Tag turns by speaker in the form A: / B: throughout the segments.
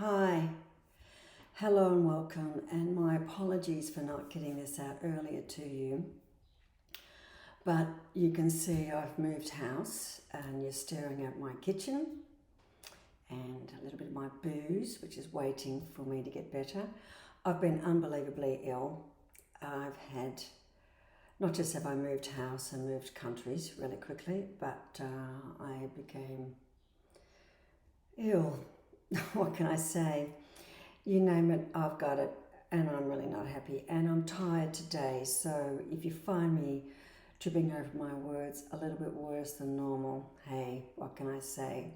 A: Hi, hello and welcome, and my apologies for not getting this out earlier to you. But you can see I've moved house, and you're staring at my kitchen and a little bit of my booze, which is waiting for me to get better. I've been unbelievably ill. I've had, not just have I moved house and moved countries really quickly, but I became ill. What can I say? You name it, I've got it, and I'm really not happy. And I'm tired today, so if you find me tripping over my words a little bit worse than normal, hey, what can I say?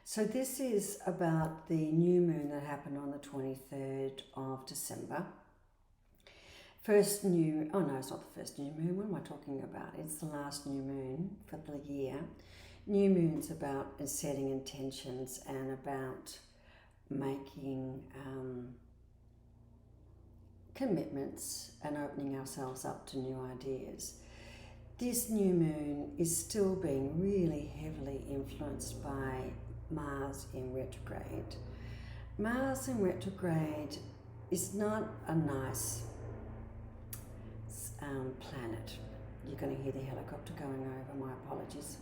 A: So this is about the new moon that happened on the 23rd of December. Oh no, it's not the first new moon. What am I talking about? It's the last new moon for the year. New moon's about setting intentions and about making commitments and opening ourselves up to new ideas. This new moon is still being really heavily influenced by Mars in retrograde. Mars in retrograde is not a nice planet. You're going to hear the helicopter going over, my apologies.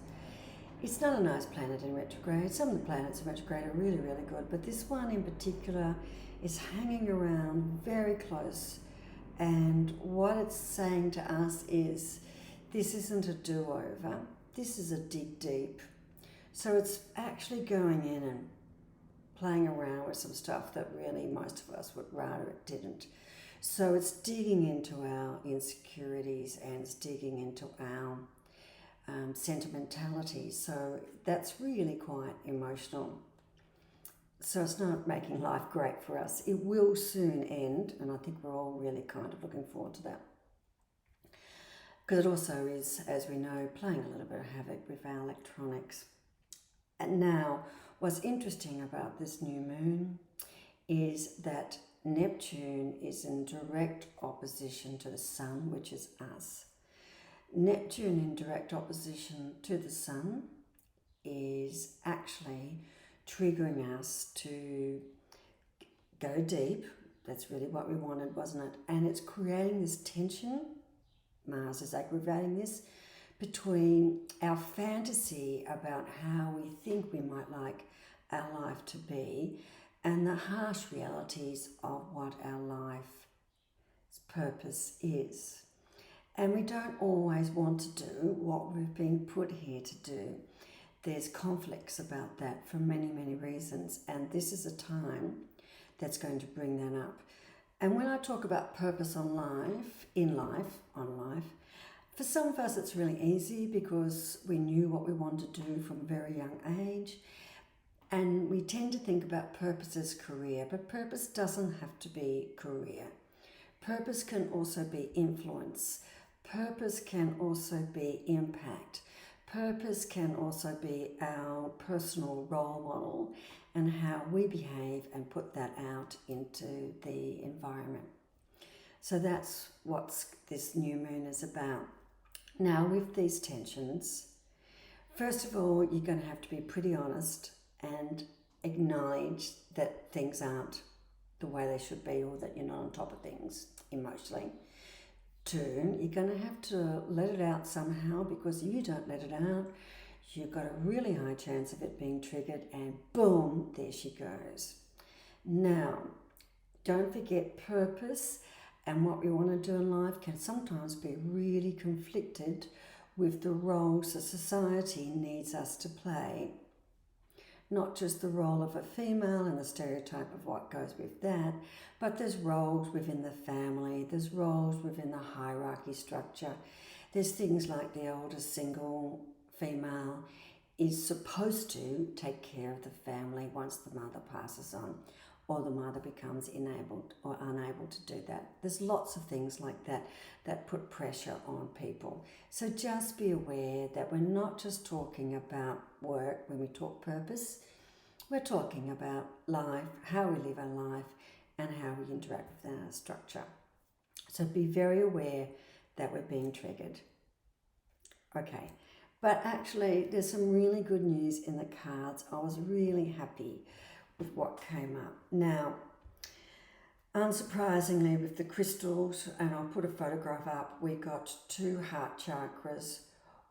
A: It's not a nice planet in retrograde. Some of the planets in retrograde are really, really good, but this one in particular is hanging around very close. And what it's saying to us is, this isn't a do-over. This is a dig deep. So it's actually going in and playing around with some stuff that really most of us would rather it didn't. So it's digging into our insecurities and it's digging into our sentimentality. So that's really quite emotional. So it's not making life great for us. It will soon end, and I think we're all really kind of looking forward to that. Because it also is, as we know, playing a little bit of havoc with our electronics. And now, what's interesting about this new moon is that Neptune is in direct opposition to the Sun, which is us. Neptune in direct opposition to the Sun is actually triggering us to go deep. That's really what we wanted, wasn't it? And it's creating this tension. Mars is aggravating this between our fantasy about how we think we might like our life to be and the harsh realities of what our life's purpose is. And we don't always want to do what we've been put here to do. There's conflicts about that for many, many reasons. And this is a time that's going to bring that up. And when I talk about purpose on life, for some of us it's really easy because we knew what we wanted to do from a very young age. And we tend to think about purpose as career, but purpose doesn't have to be career. Purpose can also be influence. Purpose can also be impact. Purpose can also be our personal role model and how we behave and put that out into the environment. So that's what this new moon is about. Now, with these tensions, first of all, you're going to have to be pretty honest and acknowledge that things aren't the way they should be or that you're not on top of things emotionally. Two, you're going to have to let it out somehow, because if you don't let it out, you've got a really high chance of it being triggered and boom, there she goes. Now, don't forget purpose and what we want to do in life can sometimes be really conflicted with the roles that society needs us to play. Not just the role of a female and the stereotype of what goes with that, but there's roles within the family, there's roles within the hierarchy structure. There's things like the oldest single female is supposed to take care of the family once the mother passes on, or the mother becomes enabled or unable to do that. There's lots of things like that that put pressure on people. So just be aware that we're not just talking about work when we talk purpose. We're talking about life, how we live our life, and how we interact with our structure. So be very aware that we're being triggered. Okay, but actually there's some really good news in the cards. I was really happy with what came up. Now, unsurprisingly, with the crystals, and I'll put a photograph up, we got 2 heart chakras,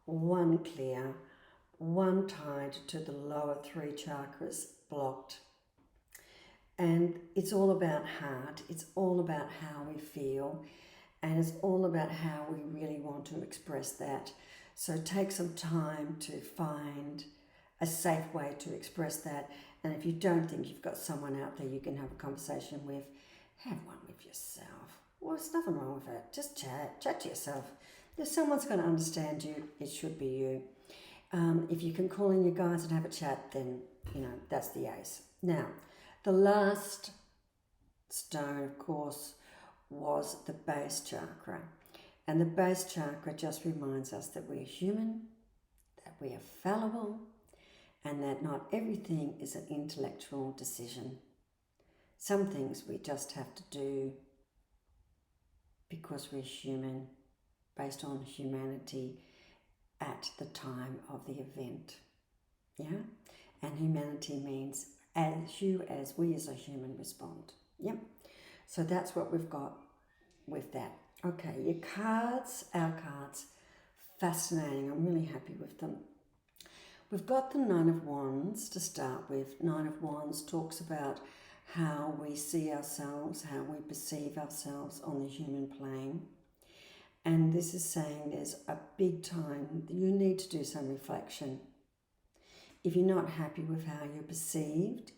A: 1 clear, 1 tied to the lower 3 chakras blocked. And it's all about heart, it's all about how we feel, and it's all about how we really want to express that. So take some time to find a safe way to express that. And if you don't think you've got someone out there you can have a conversation with, have one with yourself. Well, there's nothing wrong with it. Just chat to yourself. If someone's going to understand you, it should be you. If you can call in your guides and have a chat, then, that's the ace. Now, the last stone, of course, was the base chakra. And the base chakra just reminds us that we're human, that we are fallible, and that not everything is an intellectual decision. Some things we just have to do because we're human, based on humanity at the time of the event. Yeah? And humanity means as we as a human respond. Yep. So that's what we've got with that. Okay, your cards, our cards, fascinating. I'm really happy with them. We've got the Nine of Wands to start with. Nine of Wands talks about how we see ourselves, how we perceive ourselves on the human plane. And this is saying there's a big time that you need to do some reflection. If you're not happy with how you're perceived,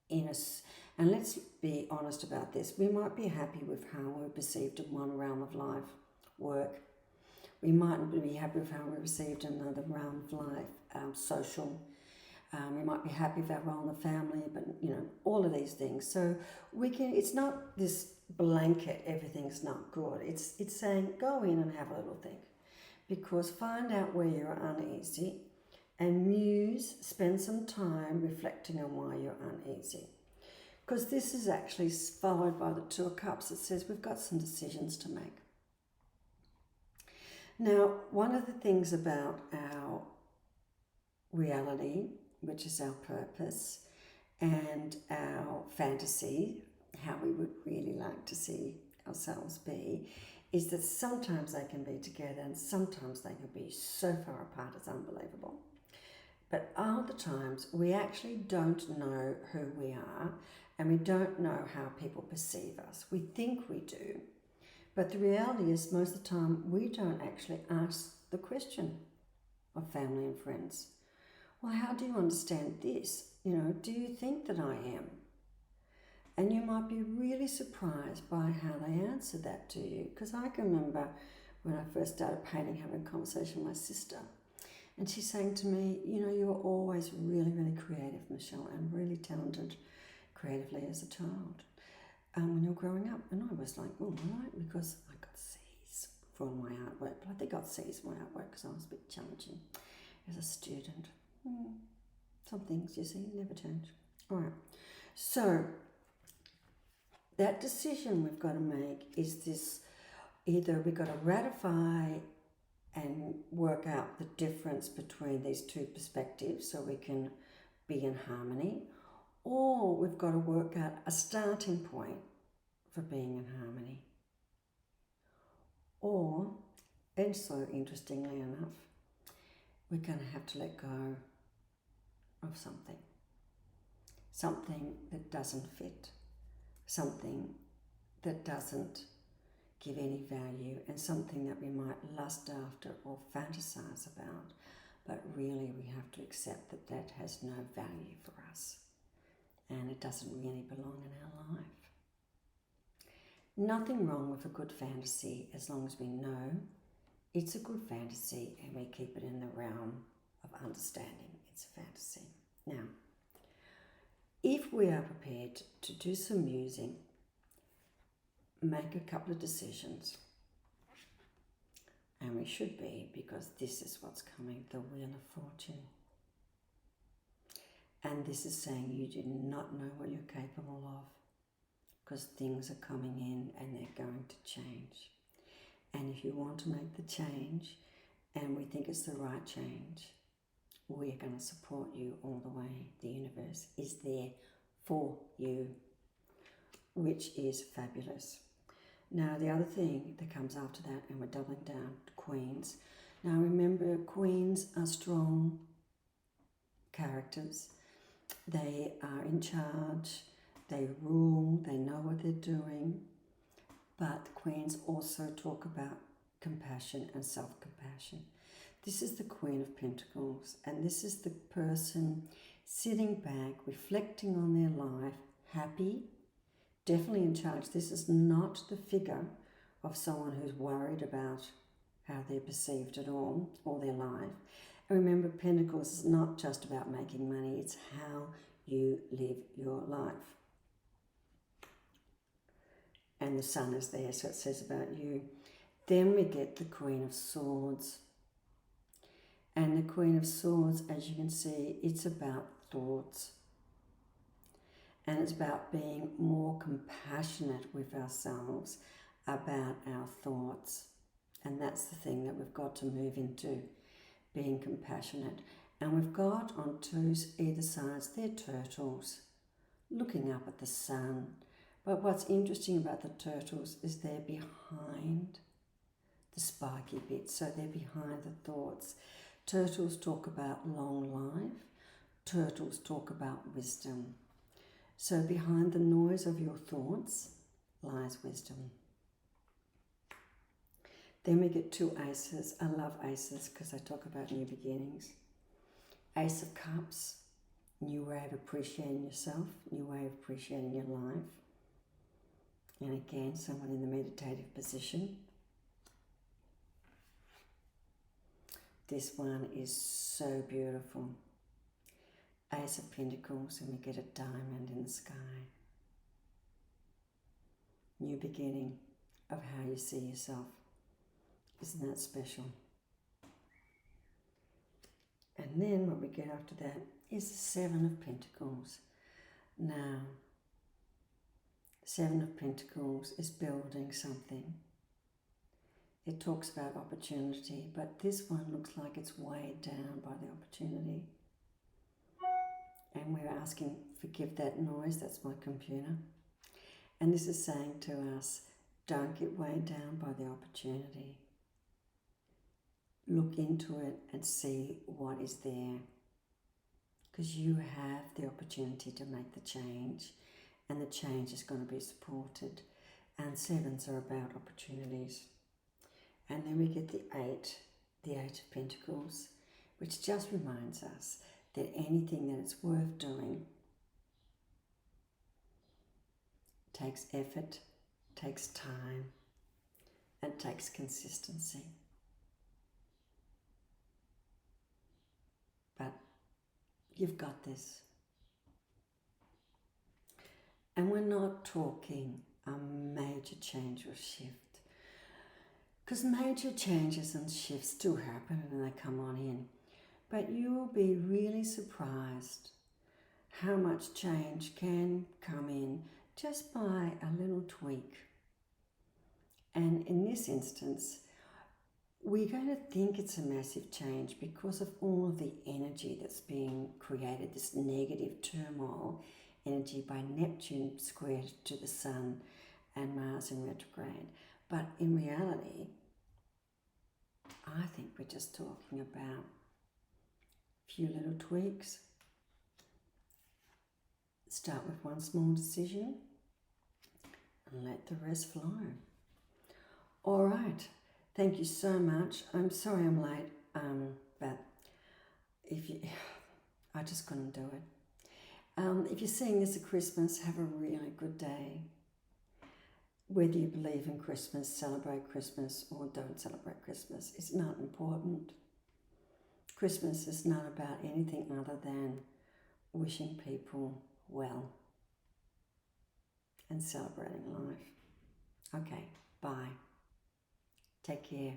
A: and let's be honest about this, we might be happy with how we're perceived in one realm of life, work. We mightn't be happy with how we're perceived in another realm of life, social. We might be happy with our role in the family, but all of these things. So it's not this blanket, everything's not good. It's saying go in and have a little think, because find out where you're uneasy and spend some time reflecting on why you're uneasy. Because this is actually followed by the Two of Cups. It says we've got some decisions to make. Now, one of the things about our reality, which is our purpose, and our fantasy, how we would really like to see ourselves be, is that sometimes they can be together and sometimes they can be so far apart it's unbelievable. But other times we actually don't know who we are, and we don't know how people perceive us. We think we do, but the reality is most of the time we don't actually ask the question of family and friends. Well, how do you understand this? Do you think that I am? And you might be really surprised by how they answer that to you. Because I can remember when I first started painting, having a conversation with my sister. And she's saying to me, you were always really, really creative, Michelle, and really talented creatively as a child when you were growing up. And I was like, oh, right, because I got C's for my artwork. But I think I got C's for my artwork because I was a bit challenging as a student. Some things, you see, never change. All right. So that decision we've got to make is this: either we've got to ratify and work out the difference between these two perspectives so we can be in harmony, or we've got to work out a starting point for being in harmony. Or, and so interestingly enough, we're going to have to let go of something that doesn't fit, something that doesn't give any value, and something that we might lust after or fantasize about, but really we have to accept that that has no value for us and it doesn't really belong in our life. Nothing wrong with a good fantasy as long as we know it's a good fantasy and we keep it in the realm of understanding it's a fantasy. Now, if we are prepared to do some musing, make a couple of decisions, and we should be, because this is what's coming, the Wheel of Fortune. And this is saying you do not know what you're capable of, because things are coming in and they're going to change. And if you want to make the change, and we think it's the right change, we're going to support you all the way. The universe is there for you, which is fabulous. Now, the other thing that comes after that, and we're doubling down, Queens. Now, remember, Queens are strong characters. They are in charge, they rule, they know what they're doing. But Queens also talk about compassion and self-compassion. This is the Queen of Pentacles, and this is the person sitting back, reflecting on their life, happy, definitely in charge. This is not the figure of someone who's worried about how they're perceived at all their life. And remember, Pentacles is not just about making money, it's how you live your life. And the Sun is there, so it says about you. Then we get the Queen of Swords. And the Queen of Swords, as you can see, it's about thoughts. And it's about being more compassionate with ourselves about our thoughts. And that's the thing that we've got to move into, being compassionate. And we've got on either sides, they're turtles, looking up at the sun. But what's interesting about the turtles is they're behind the spiky bits, so they're behind the thoughts. Turtles talk about long life. Turtles talk about wisdom. So behind the noise of your thoughts lies wisdom. Then we get two aces. I love aces because they talk about new beginnings. Ace of Cups, new way of appreciating yourself, new way of appreciating your life. And again, someone in the meditative position. This one is so beautiful. Ace of Pentacles, and we get a diamond in the sky. New beginning of how you see yourself. Isn't that special? And then what we get after that is the Seven of Pentacles. Now, Seven of Pentacles is building something. It talks about opportunity, but this one looks like it's weighed down by the opportunity. And we're asking, forgive that noise, that's my computer. And this is saying to us, don't get weighed down by the opportunity. Look into it and see what is there. Because you have the opportunity to make the change, and the change is going to be supported. And sevens are about opportunities. And then we get the Eight of Pentacles, which just reminds us that anything that it's worth doing takes effort, takes time, and takes consistency. But you've got this. And we're not talking a major change or shift. Because major changes and shifts do happen and they come on in. But you will be really surprised how much change can come in just by a little tweak. And in this instance, we're going to think it's a massive change because of all of the energy that's being created, this negative turmoil energy by Neptune squared to the Sun and Mars in retrograde. But in reality, I think we're just talking about a few little tweaks. Start with one small decision and let the rest flow. All right. Thank you so much. I'm sorry I'm late, but I just couldn't do it. If you're seeing this at Christmas, have a really good day. Whether you believe in Christmas, celebrate Christmas, or don't celebrate Christmas, it's not important. Christmas is not about anything other than wishing people well and celebrating life. Okay, bye. Take care.